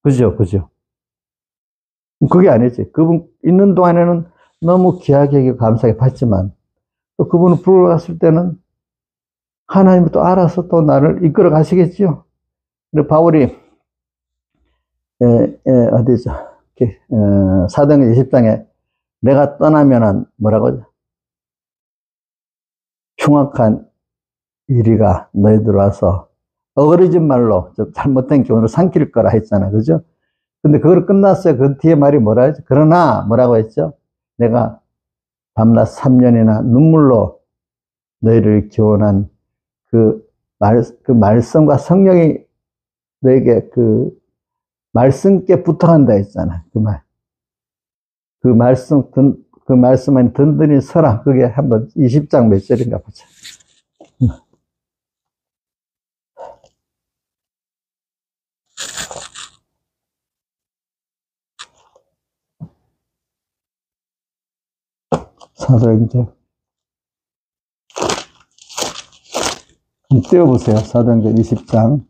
그죠? 그죠? 그게 아니지. 그분 있는 동안에는 너무 귀하게 감사하게 받지만, 또 그분을 불러갔을 때는 하나님이 또 알아서 또 나를 이끌어 가시겠죠. 그리고 바울이, 어디죠? 사도행전 20장에 내가 떠나면은 뭐라고? 흉악한 이리가 너희들 와서 어그러진 말로 잘못된 교훈을 삼킬 거라 했잖아. 그죠? 근데 그걸 끝났어요. 그 뒤에 말이 뭐라 했죠? 그러나 뭐라고 했죠? 내가 밤낮 3년이나 눈물로 너희를 교훈한 그 말씀과 성령이 너에게 그 말씀께 부탁한다 했잖아. 그 말. 그 말씀은 든든히 서라. 그게 한번 20장 몇 절인가 보자. 사도행전. 띄워보세요. 사도행전 20장.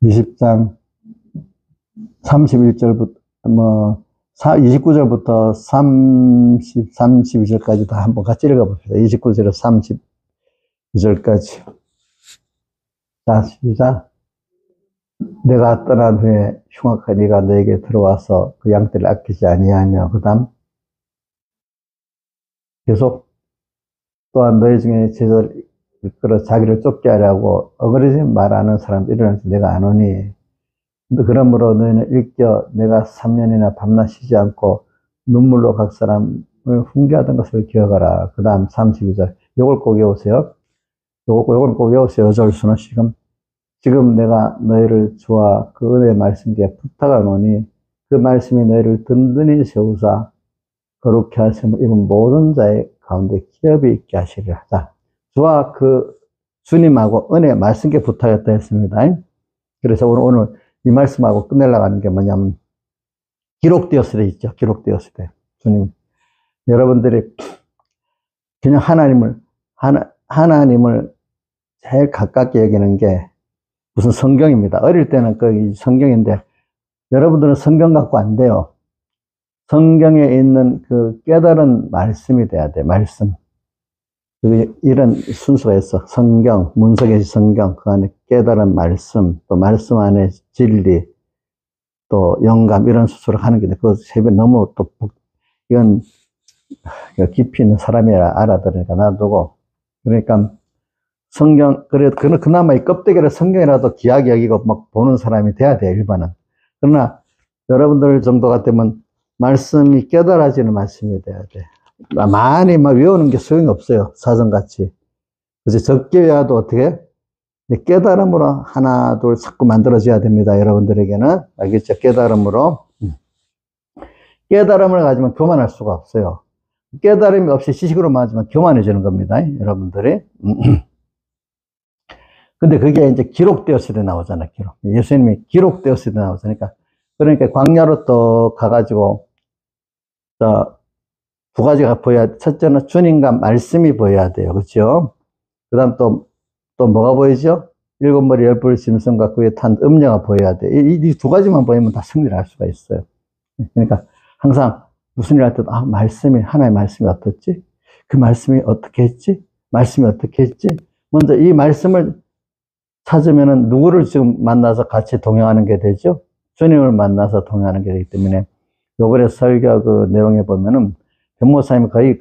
20장 31절부터, 29절부터 32절까지 다 한번 같이 읽어봅시다. 29절에서 32절까지. 자, 시작. 내가 떠난 후에 흉악한 이가 너에게 들어와서 그 양떼를 아끼지 아니하며, 그 다음 계속 또한 너희 중에 제자를 이끌어 자기를 쫓게 하려고 어그러지 말하는 사람도 일어나서 내가 안 오니, 그러므로 너희는 일켜 내가 3년이나 밤낮 쉬지 않고 눈물로 각 사람을 훈계하던 것을 기억하라. 그 다음 32절. 요걸 꼭 외우세요. 요걸 꼭 외우세요. 어절수는 지금 내가 너희를 주와 그 은혜의 말씀께 부탁하노니 그 말씀이 너희를 든든히 세우사 거룩히 하심을 입은 모든 자의 가운데 기업이 있게 하시리라. 자, 주와 그 주님하고 은혜의 말씀께 부탁했다 했습니다. 그래서 오늘 이 말씀하고 끝내려고 하는 게 뭐냐면, 기록되었을 때 있죠. 기록되었을 때. 주님, 여러분들이 그냥 하나님을 제일 가깝게 여기는 게 무슨 성경입니다. 어릴 때는 그 성경인데, 여러분들은 성경 갖고 안 돼요. 성경에 있는 그 깨달은 말씀이 돼야 돼. 말씀. 이런 순서가 있어. 성경, 문석의 성경, 그 안에 깨달은 말씀, 또 말씀 안에 진리, 또 영감, 이런 수술을 하는 게, 그 세배 너무 또, 이건 깊이 있는 사람이라 알아들으니까 놔두고. 그러니까 성경, 그래, 그나마 이 껍데기를 성경이라도 귀하게 여기고 막 보는 사람이 돼야 돼, 일반은. 그러나 여러분들 정도 같으면 말씀이 깨달아지는 말씀이 돼야 돼. 많이 막 외우는 게 소용이 없어요. 사전같이. 그래서 적게 외워도 어떻게? 깨달음으로 하나, 둘 자꾸 만들어져야 됩니다. 여러분들에게는. 알겠죠? 깨달음으로. 깨달음을 가지면 교만할 수가 없어요. 깨달음이 없이 지식으로만 하지만 교만해지는 겁니다. 여러분들이. 근데 그게 이제 기록되었을 때 나오잖아요. 기록. 예수님이 기록되었을 때 나오잖아요. 그러니까 광야로 또 가가지고, 두 가지가 보여야, 첫째는 주님과 말씀이 보여야 돼요. 그렇죠? 그 다음 또 뭐가 보이죠? 일곱 머리 열 뿔 짐승과 그에 탄 음녀가 보여야 돼. 이 두 가지만 보이면 다 승리를 할 수가 있어요. 그러니까 항상 무슨 일 할 때도, 하나의 말씀이 어떻지? 그 말씀이 어떻게 했지? 말씀이 어떻게 했지? 먼저 이 말씀을 찾으면은 누구를 지금 만나서 같이 동행하는 게 되죠? 주님을 만나서 동행하는 게 되기 때문에, 요번에 설교 그 내용에 보면은 변모사님이 거의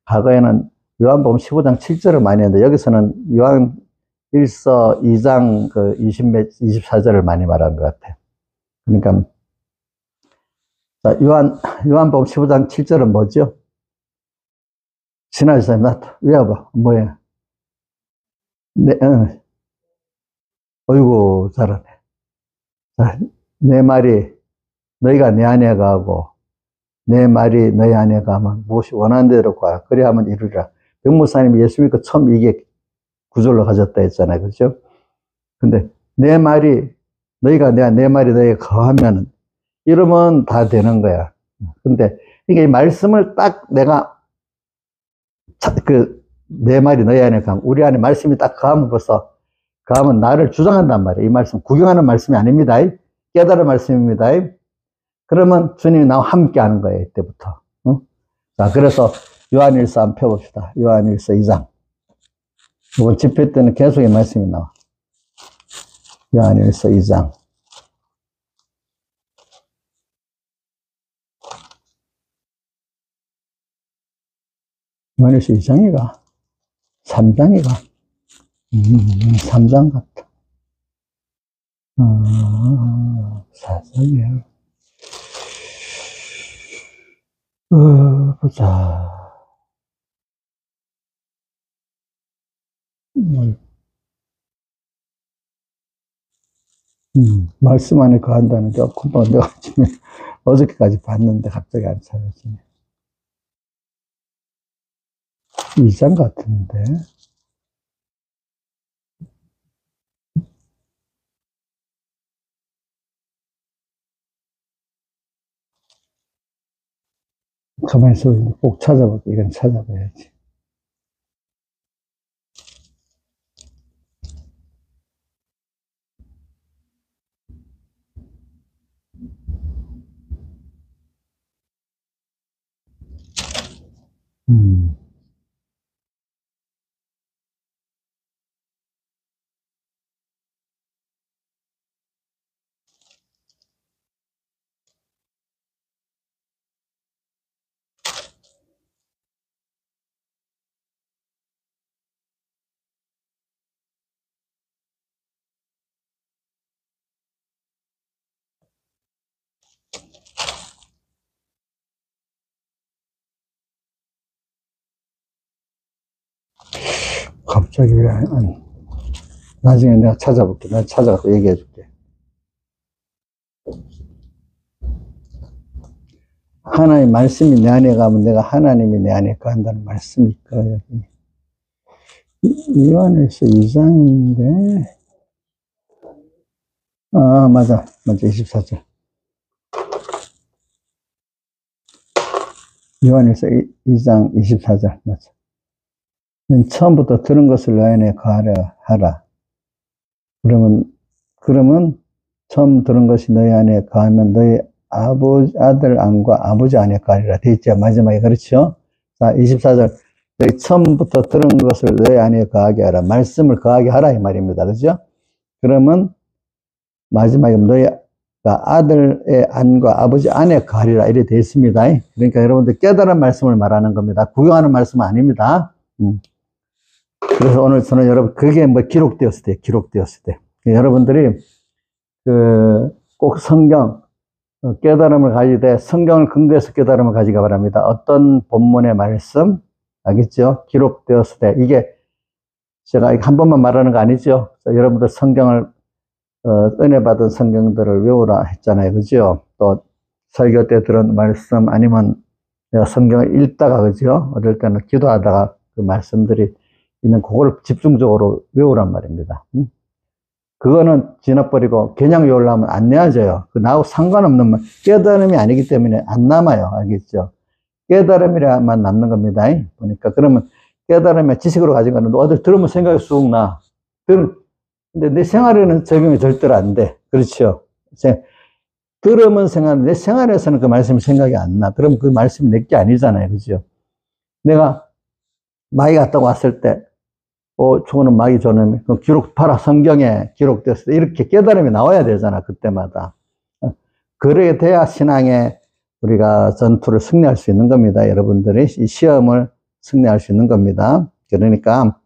과거에는 요한복음 15장 7절을 많이 했는데, 여기서는 요한 1서 2장 24절을 많이 말하는 것 같아요. 그러니까, 자, 요한복음 15장 7절은 뭐죠? 신하지사님, 외워봐. 뭐야? 어이구, 잘하네. 자, 내 말이 너희가 내 안에 가고, 내 말이 너희 안에 가면 무엇이 원하는 대로 가. 그래야 하면 이루리라. 백목사님이 예수 믿고 처음 이게 구절로 가졌다 했잖아요. 그죠? 근데 내 말이, 내 말이 너희가 거하면은, 이러면 다 되는 거야. 근데 이게 이 말씀을 딱 내가, 내 말이 너희 안에 가면, 우리 안에 말씀이 딱 거하면 벌써, 거하면 나를 주장한단 말이에요. 이 말씀, 구경하는 말씀이 아닙니다. 깨달은 말씀입니다. 그러면 주님이 나와 함께 하는 거예요, 이때부터. 응? 자, 그래서 요한일서 한번 펴봅시다. 요한일서 2장. 이번 집회 때는 계속 이 말씀이 나와. 요한일서 2장. 요한일서 2장이가? 3장이가? 3장 같다. 4장이야. 보자. 말씀 안에 거한다는 게, 금방 내가 지금 어저께까지 봤는데 갑자기 안 찾아지네. 2장 같은데. 가만히 있어. 꼭 찾아볼게. 이건 찾아봐야지. 음. 갑자기 왜, 아니, 나중에 내가 찾아볼게. 내가 찾아갖고 얘기해 줄게. 하나님 말씀이 내 안에 가면 내가 하나님이 내 안에 간다는 말씀이 있까, 여기. 요한일서 2장인데, 아, 맞아. 24절. 요한일서 2장 24절. 맞아. 처음부터 들은 것을 너희 안에 하라. 그러면 처음 들은 것이 너희 안에 가면 너희 아들 안과 아버지 안에 가리라. 돼 있죠. 마지막에. 그렇죠? 자, 24절. 너희 처음부터 들은 것을 너희 안에 거하게 하라. 말씀을 거하게 하라. 이 말입니다. 그죠? 그러면 마지막에 너희 아들의 안과 아버지 안에 가리라. 이렇게 되어 있습니다. 그러니까 여러분들 깨달은 말씀을 말하는 겁니다. 구경하는 말씀은 아닙니다. 그래서 오늘 저는 여러분, 그게 뭐 기록되었을 때. 여러분들이, 꼭 성경, 깨달음을 가지되 성경을 근거해서 깨달음을 가지기 바랍니다. 어떤 본문의 말씀, 알겠죠? 기록되었을 때. 이게 제가 한 번만 말하는 거 아니죠? 여러분들 성경을, 은혜 받은 성경들을 외우라 했잖아요. 그죠? 또 설교 때 들은 말씀 아니면 내가 성경을 읽다가, 그죠? 어떨 때는 기도하다가 그 말씀들이 있는 그걸 집중적으로 외우란 말입니다. 그거는 지나버리고 그냥 외우려면 안 내야져요. 그 나하고 상관없는 말, 깨달음이 아니기 때문에 안 남아요. 알겠죠? 깨달음이라만 남는 겁니다. 보니까 그러면 깨달음의 지식으로 가진 거는 어딜 들으면 생각이 쑥 나. 근데 내 생활에는 적용이 절대로 안 돼. 그렇죠? 들으면 내 생활에서는 그 말씀이 생각이 안 나. 그럼 그 말씀이 내 게 아니잖아요. 그죠? 내가 마귀 갔다 왔을 때, 저거는 마귀 저놈이, 봐라, 성경에 기록됐을 때, 이렇게 깨달음이 나와야 되잖아, 그때마다. 그래야 돼야 신앙에 우리가 전투를 승리할 수 있는 겁니다. 여러분들이 이 시험을 승리할 수 있는 겁니다. 그러니까,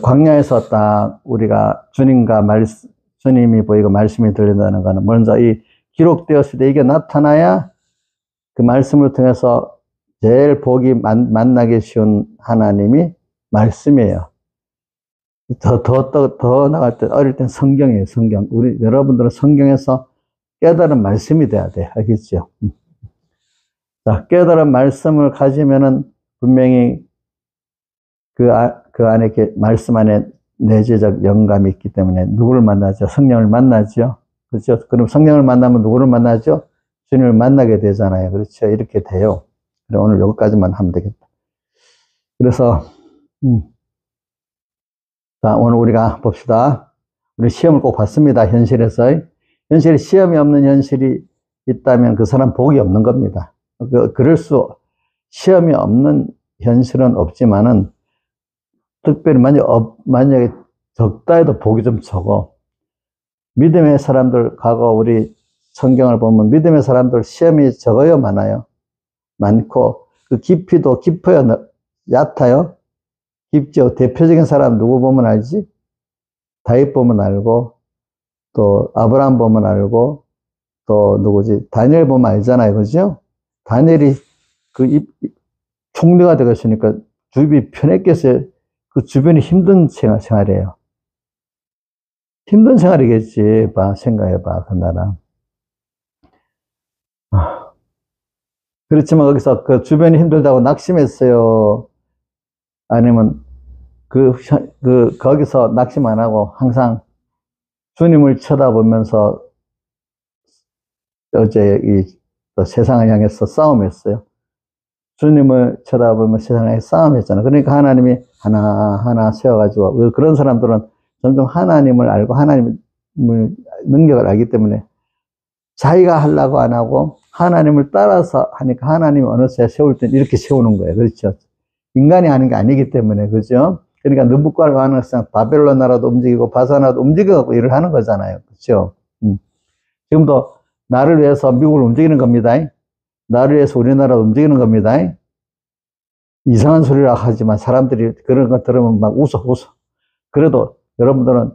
광야에서 딱 우리가 주님이 보이고 말씀이 들린다는 거는 먼저 이 기록되었을 때 이게 나타나야 그 말씀을 통해서 제일 복이 만나기 쉬운 하나님이 말씀이에요. 더 나갈 때, 어릴 땐 성경이에요, 성경. 여러분들은 성경에서 깨달은 말씀이 돼야 돼. 알겠죠? 자, 깨달은 말씀을 가지면은 분명히 그 안에, 말씀 안에 내재적 영감이 있기 때문에 누구를 만나죠? 성령을 만나죠? 그렇죠? 그럼 성령을 만나면 누구를 만나죠? 주님을 만나게 되잖아요. 그렇죠? 이렇게 돼요. 오늘 여기까지만 하면 되겠다. 그래서, 자, 오늘 우리가 봅시다. 우리 시험을 꼭 봤습니다. 현실에서. 현실에 시험이 없는 현실이 있다면 그 사람 복이 없는 겁니다. 시험이 없는 현실은 없지만은, 특별히 만약에 적다 해도 복이 좀 적어. 믿음의 사람들, 과거 우리 성경을 보면 믿음의 사람들 시험이 적어요, 많아요? 많고, 그 깊이도 깊어요, 얕아요? 깊죠? 대표적인 사람 누구 보면 알지? 다윗 보면 알고, 또 아브라함 보면 알고, 또 누구지? 다니엘 보면 알잖아요, 그죠? 다니엘이 총리가 되었으니까 주변이 편했겠어요? 그 주변이 힘든 생활이에요. 힘든 생활이겠지. 생각해봐, 그 나라. 그렇지만 거기서 그 주변이 힘들다고 낙심했어요? 아니면 거기서 낙심 안 하고 항상 주님을 쳐다보면서 어제 또 세상을 향해서 싸움했어요? 주님을 쳐다보면 세상을 향해 싸움했잖아요. 그러니까 하나님이 하나하나 세워가지고, 그런 사람들은 점점 하나님을 알고 하나님의 능력을 알기 때문에 자기가 하려고 안 하고 하나님을 따라서 하니까 하나님이 어느새 세울 땐 이렇게 세우는 거예요. 그렇죠? 인간이 하는 게 아니기 때문에, 그죠? 그러니까 느부갓네살 바벨론 나라도 움직이고 바사나도 움직여갖고 일을 하는 거잖아요. 그렇죠? 지금도 나를 위해서 미국을 움직이는 겁니다. 나를 위해서 우리나라를 움직이는 겁니다. 이상한 소리라 하지만 사람들이 그런 거 들으면 막 웃어. 그래도 여러분들은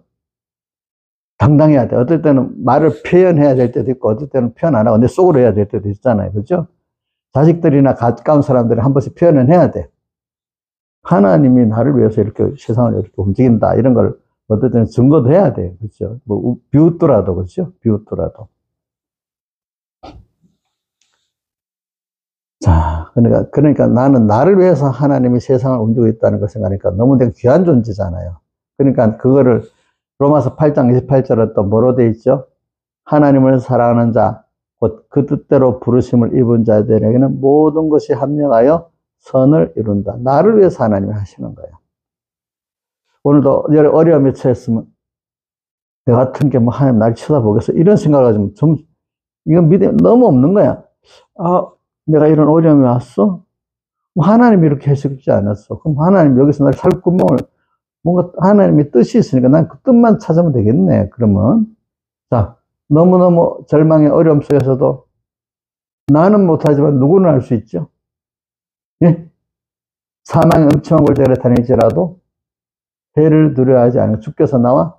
당당해야 돼. 어떨 때는 말을 표현해야 될 때도 있고, 어떨 때는 표현 안 하고 내 속으로 해야 될 때도 있잖아요. 그죠? 자식들이나 가까운 사람들이 한 번씩 표현은 해야 돼. 하나님이 나를 위해서 이렇게 세상을 이렇게 움직인다. 이런 걸 어떨 때는 증거도 해야 돼. 그죠? 뭐, 비웃더라도, 그죠? 비웃더라도. 자, 그러니까 나는 나를 위해서 하나님이 세상을 움직이고 있다는 걸 생각하니까 너무 되게 귀한 존재잖아요. 그러니까 그거를 로마서 8장 28절에 또 뭐로 돼 있죠? 하나님을 사랑하는 자, 곧 그 뜻대로 부르심을 입은 자들에게는 모든 것이 합력하여 선을 이룬다. 나를 위해서 하나님이 하시는 거예요. 오늘도 어려움에 처했으면 내 같은 게 뭐 하나님 날 쳐다보겠어? 이런 생각을 가지면 좀, 이건 믿음이 너무 없는 거야. 아, 내가 이런 어려움이 왔어? 뭐 하나님이 이렇게 해주지 않았어. 그럼 하나님 여기서 날 살 구멍을, 뭔가 하나님의 뜻이 있으니까 난 그 뜻만 찾으면 되겠네. 그러면. 자, 너무너무 절망의 어려움 속에서도 나는 못하지만 누구는 할 수 있죠? 예? 사망의 엄청한 골짜기를 다닐지라도 해를 두려워하지 않으면 주께서 나와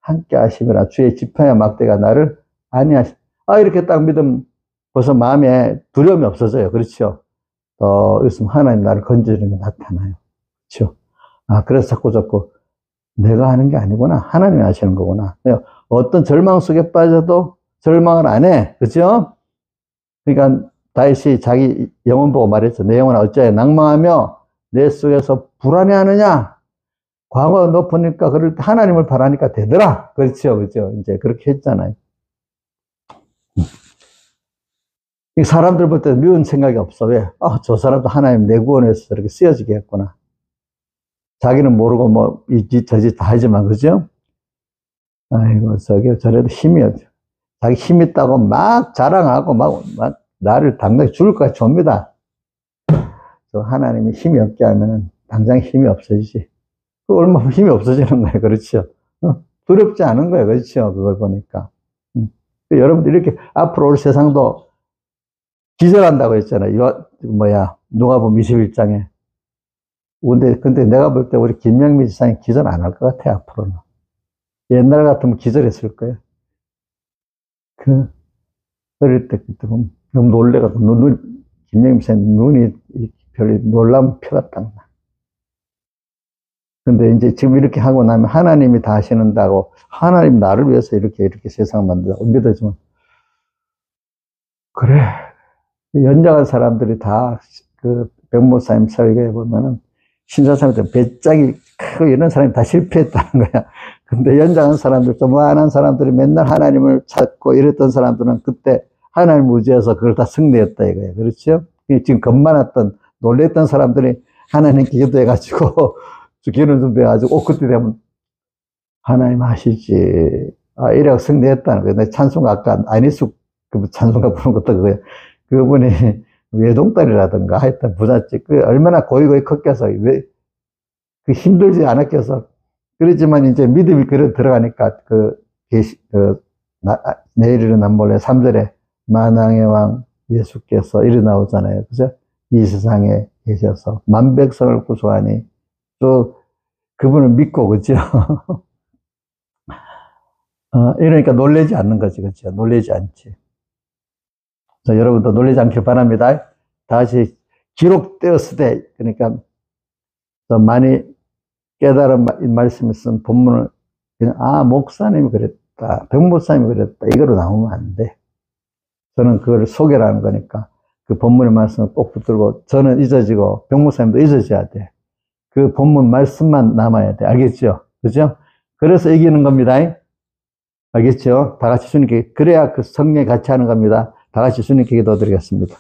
함께 하시거나 주의 지팡이와 막대가 나를 안위하시. 이렇게 딱 믿으면 벌써 마음에 두려움이 없어져요. 그렇죠? 있으면 하나님 나를 건져주는 게 나타나요. 그렇죠? 그래서 자꾸 내가 하는 게 아니구나. 하나님이 하시는 거구나. 어떤 절망 속에 빠져도 절망을 안 해. 그렇죠? 그러니까 다윗이 자기 영혼 보고 말했죠. 내 영혼아 어찌하여 낭망하며 내 속에서 불안해하느냐? 과거 높으니까 그럴 때 하나님을 바라니까 되더라. 그렇죠, 그렇죠. 이제 그렇게 했잖아요. 사람들 볼 때 미운 생각이 없어. 왜? 저 사람도 하나님 내 구원에서 저렇게 쓰여지게 했구나. 자기는 모르고 뭐 이 짓 저 짓 다 하지만, 그죠? 아이고 저래도 힘이 없죠. 자기 힘 있다고 막 자랑하고 막 나를 당당히 죽을 것같이 줍니다. 저 하나님이 힘이 없게 하면은 당장 힘이 없어지지. 그 얼마나 힘이 없어지는 거예요. 그렇죠? 두렵지 않은 거예요. 그렇죠? 그걸 보니까. 여러분들 이렇게 앞으로 올 세상도 기절한다고 했잖아요. 누가복음 21장에. 근데 내가 볼 때 우리 김명미 지사님 기절 안 할 것 같아, 앞으로는. 옛날 같으면 기절했을 거예요. 어릴 때 그때 보면 너무 놀래가지고, 김명미 지사님 눈이 별로 놀라면 표가 딱 나. 근데 이제 지금 이렇게 하고 나면 하나님이 다 하시는다고, 하나님 나를 위해서 이렇게 세상 만든다고 믿어지면, 그래. 연장한 사람들이 다 백모사님 설교해 보면은, 신사사님들 배짱이 크고 이런 사람이 다 실패했다는 거야. 근데 연장한 사람들, 조만한 사람들이 맨날 하나님을 찾고 이랬던 사람들은 그때 하나님 의지해서 그걸 다 승리했다 이거예요. 그렇죠? 지금 겁 많았던, 놀랬던 사람들이 하나님께 기도해가지고, 기도를 준비해가지고, 그때 되면 하나님 하시지. 이래서 승리했다는 거예요. 찬송가 아까 안희숙 찬송가 부른 것도 그거예요. 그분이 외동딸이라든가 하여튼 부잣집, 얼마나 고이고이 컸겠어. 힘들지 않았겠어. 그렇지만 이제 믿음이 그래 들어가니까 내일 일어난 몰래 3절에 만왕의 왕 예수께서 일어나오잖아요. 그죠? 이 세상에 계셔서 만백성을 구속하니 또 그분을 믿고, 그죠? 이러니까 놀라지 않는 거지, 그죠? 놀라지 않지. 그래서 여러분도 놀라지 않길 바랍니다. 다시 기록되었을 때, 그러니까 더 많이 깨달은 말씀이 쓴 본문을 그냥, 목사님이 그랬다, 백목사님이 그랬다, 이거로 나오면 안 돼. 저는 그걸 소개라는 거니까 그 본문의 말씀을 꼭 붙들고, 저는 잊어지고 백목사님도 잊어져야 돼. 그 본문 말씀만 남아야 돼. 알겠죠? 그죠? 그래서 이기는 겁니다. 알겠죠? 다 같이 주님께, 그래야 그 성령이 같이 하는 겁니다. 다 같이 주님께 기도드리겠습니다.